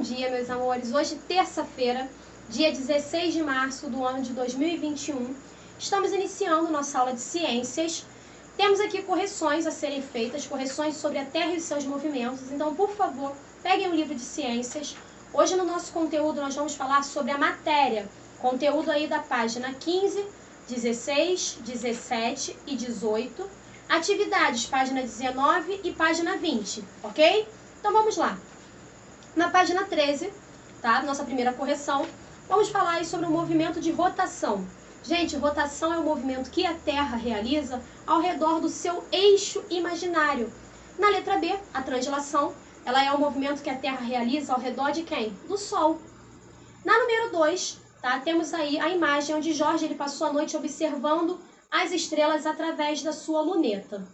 dia, meus amores. Hoje, terça-feira, dia 16 de março do ano de 2021. Estamos iniciando nossa aula de ciências. Temos aqui correções a serem feitas, correções sobre a Terra e os seus movimentos. Então, por favor, peguem o livro de ciências. Hoje, no nosso conteúdo, nós vamos falar sobre a matéria. Conteúdo aí da página 15, 16, 17 e 18. Atividades, página 19 e página 20, ok? Então, vamos lá. Na página 13, tá? Nossa primeira correção, vamos falar aí sobre o movimento de rotação. Gente, rotação é o movimento que a Terra realiza ao redor do seu eixo imaginário. Na letra B, a translação, ela é o movimento que a Terra realiza ao redor de quem? Do Sol. Na número 2, tá? Temos aí a imagem onde Jorge ele passou a noite observando as estrelas através da sua luneta.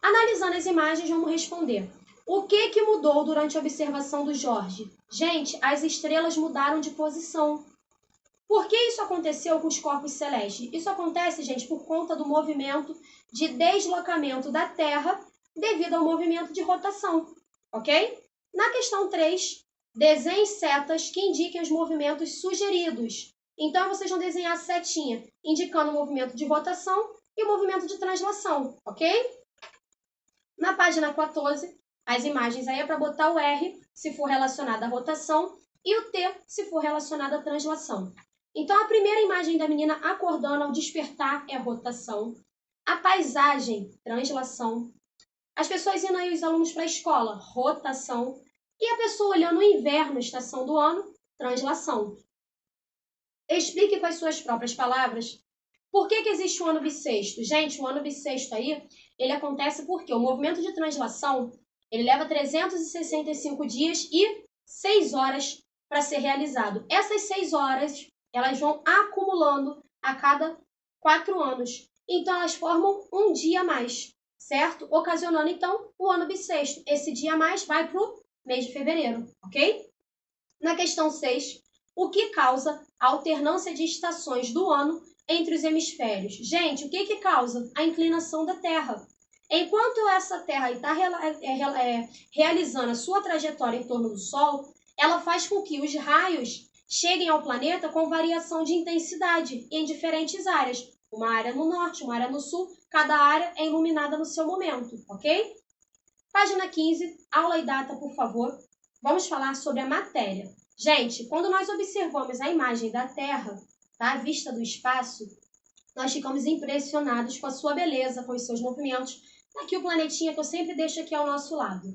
Analisando as imagens, vamos responder. O que mudou durante a observação do Jorge? Gente, as estrelas mudaram de posição. Por que isso aconteceu com os corpos celestes? Isso acontece, gente, por conta do movimento de deslocamento da Terra devido ao movimento de rotação, ok? Na questão 3, desenhe setas que indiquem os movimentos sugeridos. Então, vocês vão desenhar a setinha indicando o movimento de rotação e o movimento de translação, ok? Na página 14, as imagens aí é para botar o R se for relacionado à rotação e o T se for relacionado à translação. Então, a primeira imagem da menina acordando ao despertar é rotação. A paisagem, translação. As pessoas indo aí, os alunos para a escola, rotação. E a pessoa olhando o inverno, estação do ano, translação. Explique com as suas próprias palavras por que existe o ano bissexto. Gente, o ano bissexto aí, ele acontece porque o movimento de translação, ele leva 365 dias e 6 horas para ser realizado. Essas 6 horas, elas vão acumulando a cada 4 anos. Então, elas formam um dia a mais, certo? Ocasionando, então, o ano bissexto. Esse dia a mais vai para o mês de fevereiro, ok? Na questão 6, o que causa a alternância de estações do ano entre os hemisférios? Gente, o que causa? A inclinação da Terra. Enquanto essa Terra está realizando a sua trajetória em torno do Sol, ela faz com que os raios cheguem ao planeta com variação de intensidade em diferentes áreas. Uma área no norte, uma área no sul, cada área é iluminada no seu momento, ok? Página 15, aula e data, por favor. Vamos falar sobre a matéria. Gente, quando nós observamos a imagem da Terra, tá? A vista do espaço, nós ficamos impressionados com a sua beleza, com os seus movimentos. Aqui o planetinha que eu sempre deixo aqui ao nosso lado.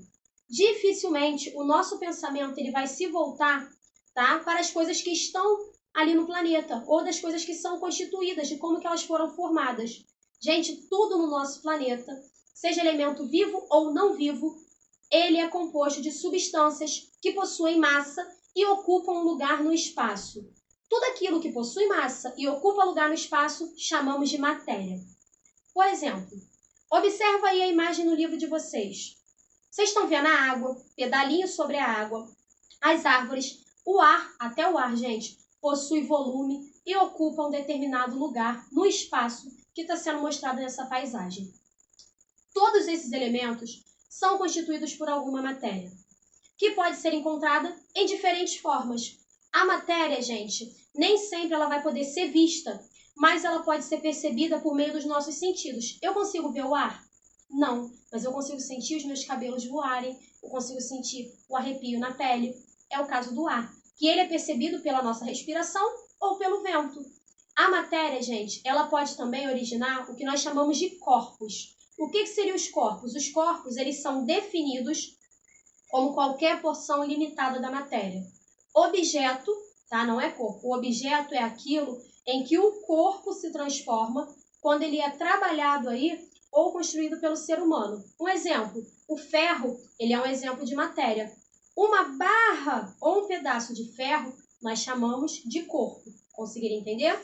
Dificilmente o nosso pensamento ele vai se voltar, tá, para as coisas que estão ali no planeta, ou das coisas que são constituídas, de como que elas foram formadas. Gente, tudo no nosso planeta, seja elemento vivo ou não vivo, ele é composto de substâncias que possuem massa e ocupam um lugar no espaço. Tudo aquilo que possui massa e ocupa lugar no espaço, chamamos de matéria. Por exemplo, observa aí a imagem no livro de vocês. Vocês estão vendo a água, pedalinho sobre a água, as árvores, o ar, até o ar, gente, possui volume e ocupa um determinado lugar no espaço que está sendo mostrado nessa paisagem. Todos esses elementos são constituídos por alguma matéria, que pode ser encontrada em diferentes formas. A matéria, gente, nem sempre ela vai poder ser vista, mas ela pode ser percebida por meio dos nossos sentidos. Eu consigo ver o ar? Não, mas eu consigo sentir os meus cabelos voarem, eu consigo sentir o arrepio na pele. É o caso do ar, que ele é percebido pela nossa respiração ou pelo vento. A matéria, gente, ela pode também originar o que nós chamamos de corpos. O que seriam os corpos? Os corpos, eles são definidos como qualquer porção limitada da matéria. Objeto, tá? Não é corpo. O objeto é aquilo em que o corpo se transforma quando ele é trabalhado aí ou construído pelo ser humano. Um exemplo, o ferro, ele é um exemplo de matéria. Uma barra ou um pedaço de ferro nós chamamos de corpo. Conseguiram entender?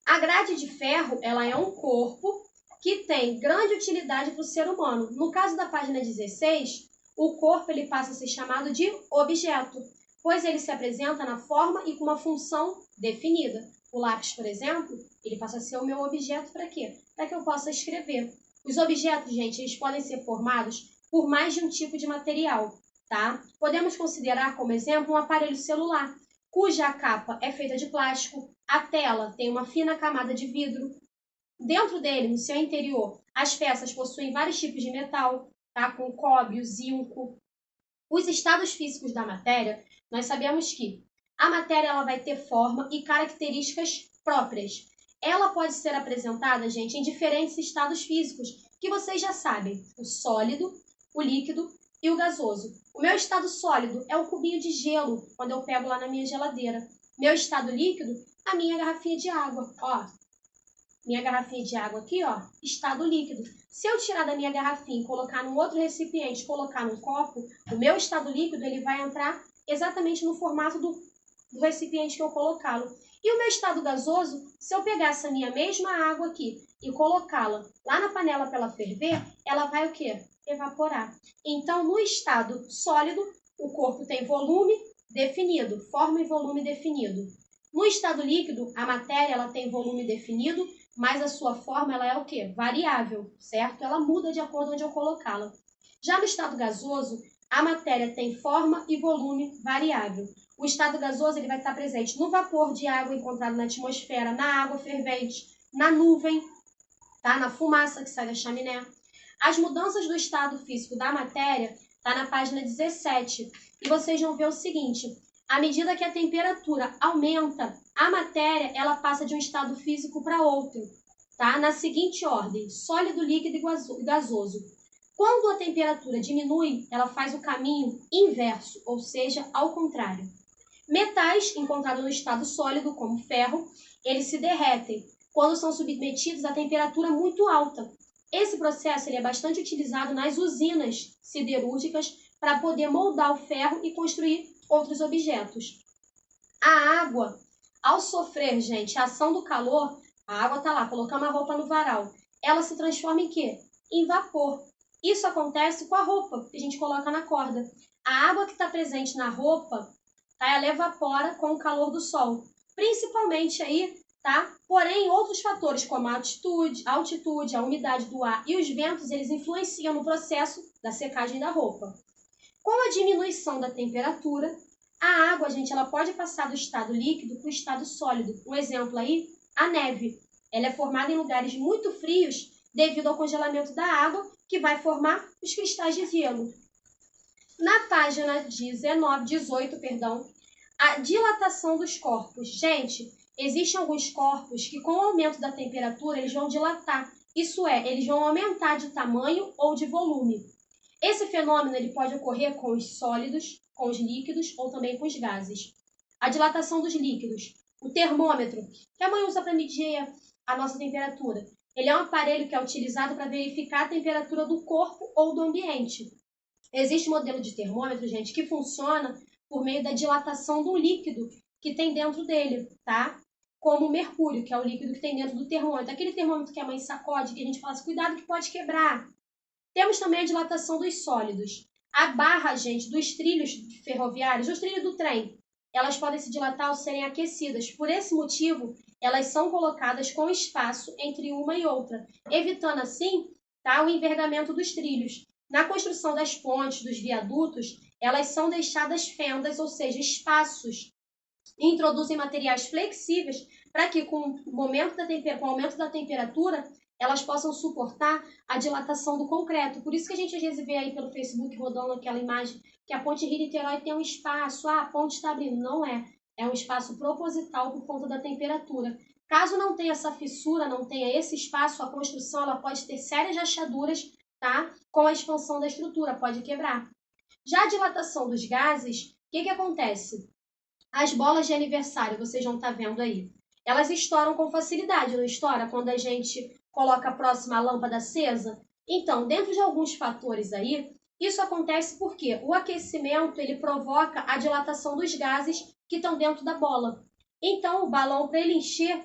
A grade de ferro, ela é um corpo que tem grande utilidade para o ser humano. No caso da página 16, o corpo ele passa a ser chamado de objeto, pois ele se apresenta na forma e com uma função definida. O lápis, por exemplo, ele passa a ser o meu objeto para quê? Para que eu possa escrever. Os objetos, gente, eles podem ser formados por mais de um tipo de material. tá? Podemos considerar como exemplo um aparelho celular, cuja capa é feita de plástico, a tela tem uma fina camada de vidro. Dentro dele, no seu interior, as peças possuem vários tipos de metal, tá? Com o cobre, o zinco. Os estados físicos da matéria, nós sabemos que a matéria ela vai ter forma e características próprias. Ela pode ser apresentada, gente, em diferentes estados físicos, que vocês já sabem: o sólido, o líquido e o gasoso. O meu estado sólido é o cubinho de gelo, quando eu pego lá na minha geladeira. Meu estado líquido, a minha garrafinha de água. Ó, minha garrafinha de água aqui, ó, estado líquido. Se eu tirar da minha garrafinha e colocar num outro recipiente, colocar num copo, o meu estado líquido ele vai entrar exatamente no formato do recipiente que eu colocá-lo. E o meu estado gasoso, se eu pegar essa minha mesma água aqui e colocá-la lá na panela para ela ferver, ela vai o quê? Evaporar. Então, no estado sólido, o corpo tem volume definido, forma e volume definido. No estado líquido, a matéria ela tem volume definido, mas a sua forma ela é o quê? Variável, certo? Ela muda de acordo com onde eu colocá-la. Já no estado gasoso, a matéria tem forma e volume variável. O estado gasoso ele vai estar presente no vapor de água encontrado na atmosfera, na água fervente, na nuvem, tá? Na fumaça que sai da chaminé. As mudanças do estado físico da matéria está na página 17. E vocês vão ver o seguinte: à medida que a temperatura aumenta, a matéria ela passa de um estado físico para outro, tá? Na seguinte ordem: sólido, líquido e gasoso. Quando a temperatura diminui, ela faz o caminho inverso, ou seja, ao contrário. Metais encontrados no estado sólido, como ferro, eles se derretem quando são submetidos a temperatura muito alta. Esse processo ele é bastante utilizado nas usinas siderúrgicas para poder moldar o ferro e construir outros objetos. A água, ao sofrer, gente, a ação do calor, a água está lá, colocamos a roupa no varal, ela se transforma em quê? Em vapor. Isso acontece com a roupa que a gente coloca na corda. A água que está presente na roupa, tá, ela evapora com o calor do sol. Principalmente aí, tá? Porém, outros fatores como a altitude, a umidade do ar e os ventos, eles influenciam no processo da secagem da roupa. Com a diminuição da temperatura, a água, gente, ela pode passar do estado líquido para o estado sólido. Um exemplo aí, a neve. Ela é formada em lugares muito frios devido ao congelamento da água, que vai formar os cristais de gelo. Na página 18, a dilatação dos corpos. Gente, existem alguns corpos que com o aumento da temperatura eles vão dilatar. Isso é, eles vão aumentar de tamanho ou de volume. Esse fenômeno ele pode ocorrer com os sólidos, com os líquidos ou também com os gases. A dilatação dos líquidos. O termômetro, que a mãe usa para medir a nossa temperatura. Ele é um aparelho que é utilizado para verificar a temperatura do corpo ou do ambiente. Existe um modelo de termômetro, gente, que funciona por meio da dilatação do líquido que tem dentro dele, tá? Como o mercúrio, que é o líquido que tem dentro do termômetro. Aquele termômetro que a mãe sacode, que a gente fala assim, cuidado que pode quebrar. Temos também a dilatação dos sólidos. A barra, gente, dos trilhos ferroviários, dos trilhos do trem, elas podem se dilatar ao serem aquecidas. Por esse motivo, elas são colocadas com espaço entre uma e outra, evitando assim, tá, o envergamento dos trilhos. Na construção das pontes, dos viadutos, elas são deixadas fendas, ou seja, espaços, e introduzem materiais flexíveis para que, com o aumento da temperatura, elas possam suportar a dilatação do concreto. Por isso que a gente às vezes vê aí pelo Facebook rodando aquela imagem que a ponte Rio-Niterói tem um espaço, a ponte está abrindo. Não é. É um espaço proposital por conta da temperatura. Caso não tenha essa fissura, não tenha esse espaço, a construção ela pode ter sérias rachaduras, tá? Com a expansão da estrutura, pode quebrar. Já a dilatação dos gases, o que acontece? As bolas de aniversário, vocês vão estar vendo aí, elas estouram com facilidade, não estoura quando a gente coloca próxima à lâmpada acesa? Então, dentro de alguns fatores aí, isso acontece porque o aquecimento ele provoca a dilatação dos gases que estão dentro da bola. Então, o balão, para ele encher,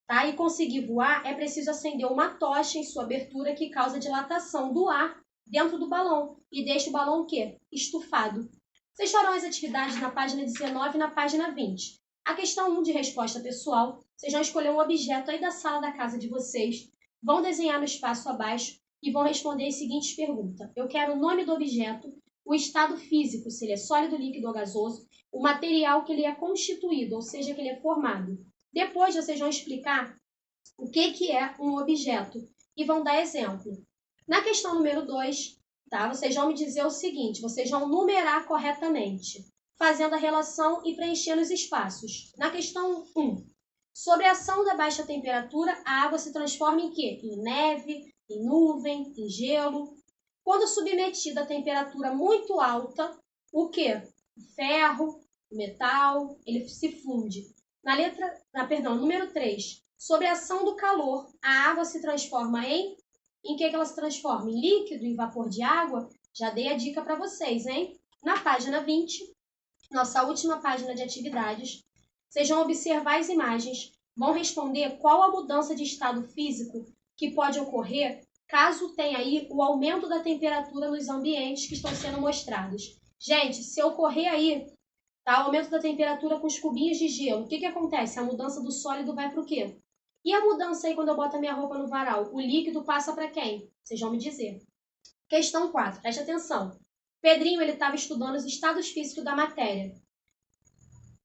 tá, e conseguir voar, é preciso acender uma tocha em sua abertura que causa dilatação do ar dentro do balão e deixa o balão o quê? Estufado. Vocês farão as atividades na página 19 e na página 20. A questão 1 de resposta pessoal, vocês vão escolher um objeto aí da sala da casa de vocês, vão desenhar no espaço abaixo e vão responder as seguintes perguntas. Eu quero o nome do objeto, o estado físico, se ele é sólido, líquido ou gasoso, o material que ele é constituído, ou seja, que ele é formado. Depois vocês vão explicar o que é um objeto e vão dar exemplo. Na questão número 2, tá? Vocês vão me dizer o seguinte, vocês vão numerar corretamente, fazendo a relação e preenchendo os espaços. Na questão 1, sobre a ação da baixa temperatura, a água se transforma em quê? Em neve, em nuvem, em gelo. Quando submetida a temperatura muito alta, o quê? O ferro, o metal, ele se funde. Número 3, sobre a ação do calor, a água se transforma em... Em que ela se transforma? Em líquido, em vapor de água? Já dei a dica para vocês, hein? Na página 20, nossa última página de atividades, vocês vão observar as imagens, vão responder qual a mudança de estado físico que pode ocorrer caso tenha aí o aumento da temperatura nos ambientes que estão sendo mostrados. Gente, se ocorrer aí, tá, o aumento da temperatura com os cubinhos de gelo, o que acontece? A mudança do sólido vai para o quê? E a mudança aí quando eu boto a minha roupa no varal? O líquido passa para quem? Vocês vão me dizer. Questão 4, preste atenção. Pedrinho ele estava estudando os estados físicos da matéria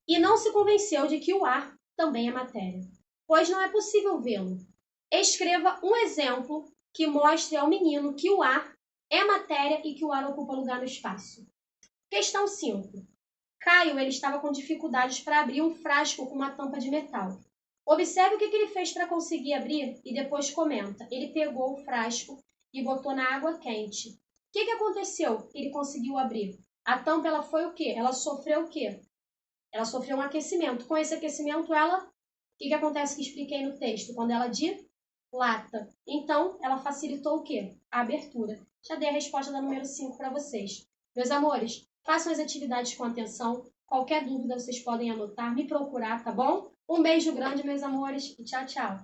e não se convenceu de que o ar também é matéria, pois não é possível vê-lo. Escreva um exemplo que mostre ao menino que o ar é matéria e que o ar ocupa lugar no espaço. Questão 5. Caio ele estava com dificuldades para abrir um frasco com uma tampa de metal. Observe o que ele fez para conseguir abrir e depois comenta. Ele pegou o frasco e botou na água quente. O que aconteceu? Ele conseguiu abrir. A tampa ela foi o quê? Ela sofreu o quê? Ela sofreu um aquecimento. Com esse aquecimento, ela... O que acontece que expliquei no texto? Quando ela dilata. Então, ela facilitou o quê? A abertura. Já dei a resposta da número 5 para vocês. Meus amores, façam as atividades com atenção. Qualquer dúvida vocês podem anotar, me procurar, tá bom? Um beijo grande, meus amores, e tchau, tchau.